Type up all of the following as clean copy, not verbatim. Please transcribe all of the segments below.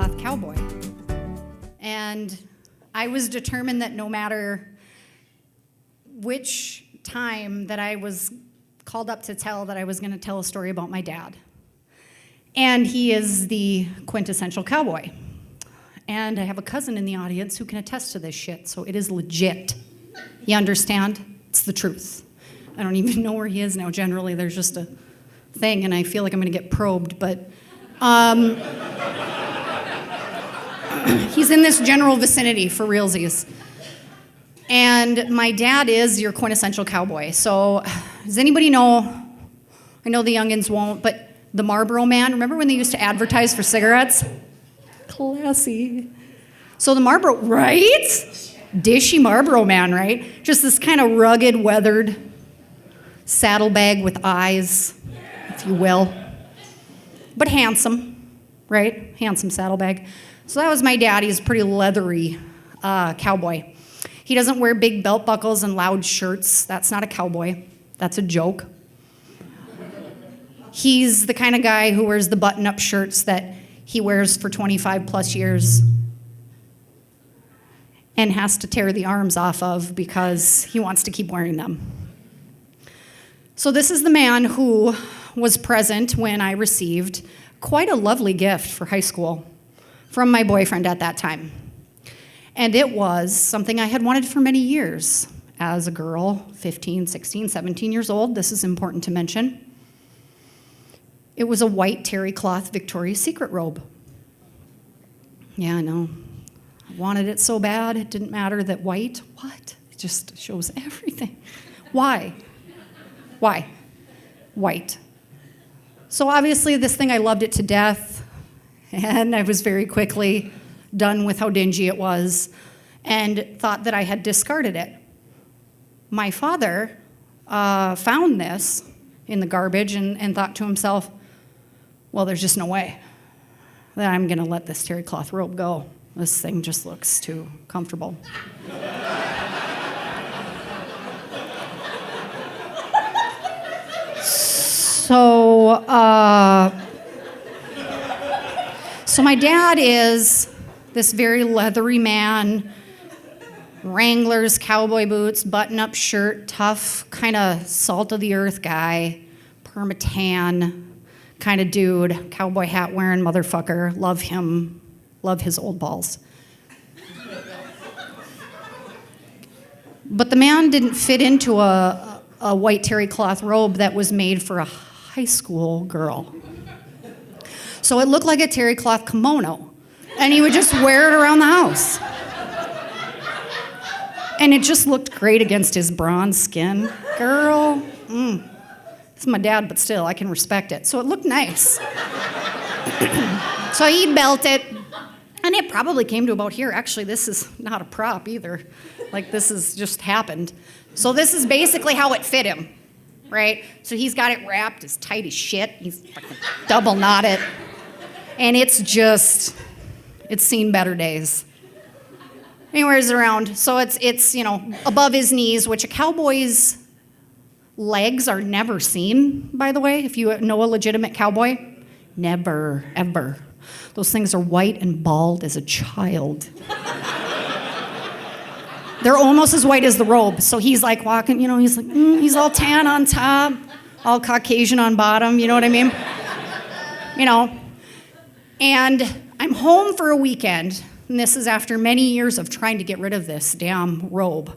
cloth cowboy. And I was determined that no matter which time that I was called up to tell, that I was going to tell a story about my dad. And he is the quintessential cowboy. And I have a cousin in the audience who can attest to this shit, so it is legit. You understand? It's the truth. I don't even know where he is now. Generally, there's just a thing, and I feel like I'm going to get probed, but he's in this general vicinity for realsies. And my dad is your quintessential cowboy. So does anybody know, I know the youngins won't, but the Marlboro Man, remember when they used to advertise for cigarettes? Classy. So the Marlboro, right? Dishy Marlboro Man, right? Just this kind of rugged, weathered saddlebag with eyes, if you will. But handsome, right? Handsome saddlebag. So that was my dad. He's a pretty leathery cowboy. He doesn't wear big belt buckles and loud shirts. That's not a cowboy. That's a joke. He's the kind of guy who wears the button-up shirts that he wears for 25 plus years and has to tear the arms off of because he wants to keep wearing them. So this is the man who was present when I received quite a lovely gift for high school from my boyfriend at that time. And it was something I had wanted for many years as a girl, 15, 16, 17 years old. This is important to mention. It was a white terry cloth Victoria's Secret robe. Yeah, I know. I wanted it so bad, it didn't matter that white. What? It just shows everything. Why? Why? White. So obviously this thing, I loved it to death, and I was very quickly done with how dingy it was and thought that I had discarded it. My father found this in the garbage and thought to himself, well, there's just no way that I'm going to let this terry cloth robe go. This thing just looks too comfortable. So my dad is this very leathery man, Wranglers, cowboy boots, button-up shirt, tough, kind of salt-of-the-earth guy, permatan kind of dude, cowboy hat wearing motherfucker. Love him, love his old balls. But the man didn't fit into a white terry cloth robe that was made for a high school girl. So it looked like a terry cloth kimono, and he would just wear it around the house. And it just looked great against his bronze skin. Girl, it's my dad, but still, I can respect it. So it looked nice. So he built it, and it probably came to about here. Actually, this is not a prop either. Like, this has just happened. So this is basically how it fit him, right? So he's got it wrapped as tight as shit. He's fucking double knotted. And it's seen better days. And he wears it around. So it's above his knees, which a cowboy's legs are never seen, by the way, if you know a legitimate cowboy. Never, ever. Those things are white and bald as a child. They're almost as white as the robe. So he's like walking, he's like, he's all tan on top, all Caucasian on bottom, you know what I mean? And I'm home for a weekend, and this is after many years of trying to get rid of this damn robe.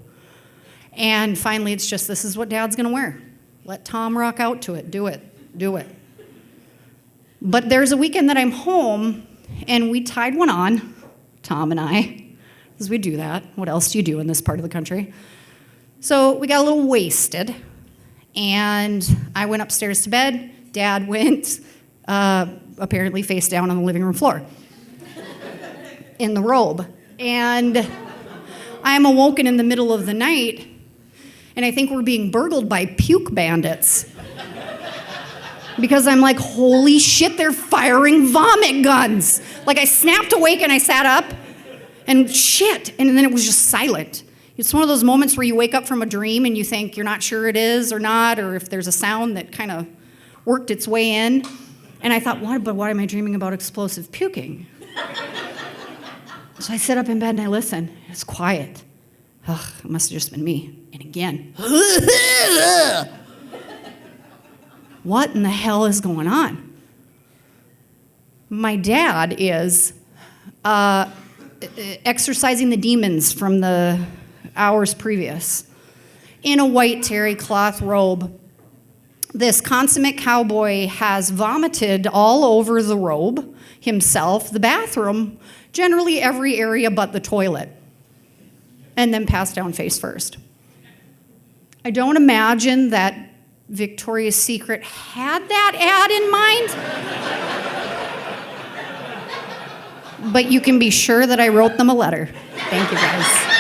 And finally, it's just, this is what Dad's gonna wear. Let Tom rock out to it, do it. But there's a weekend that I'm home, and we tied one on, Tom and I, because we do that. What else do you do in this part of the country? So we got a little wasted, and I went upstairs to bed. Dad went apparently face down on the living room floor in the robe. And I'm awoken in the middle of the night, and I think we're being burgled by puke bandits. Because I'm like, holy shit, they're firing vomit guns. Like, I snapped awake and I sat up, and shit, and then it was just silent. It's one of those moments where you wake up from a dream and you think you're not sure it is or not, or if there's a sound that kind of worked its way in. And I thought, what am I dreaming about explosive puking? So I sit up in bed and I listen. It's quiet. Ugh, it must have just been me. And again. What in the hell is going on? My dad is exorcising the demons from the hours previous in a white terry cloth robe. This consummate cowboy has vomited all over the robe, himself, the bathroom, generally every area but the toilet, and then passed down face first. I don't imagine that Victoria's Secret had that ad in mind, but you can be sure that I wrote them a letter. Thank you, guys.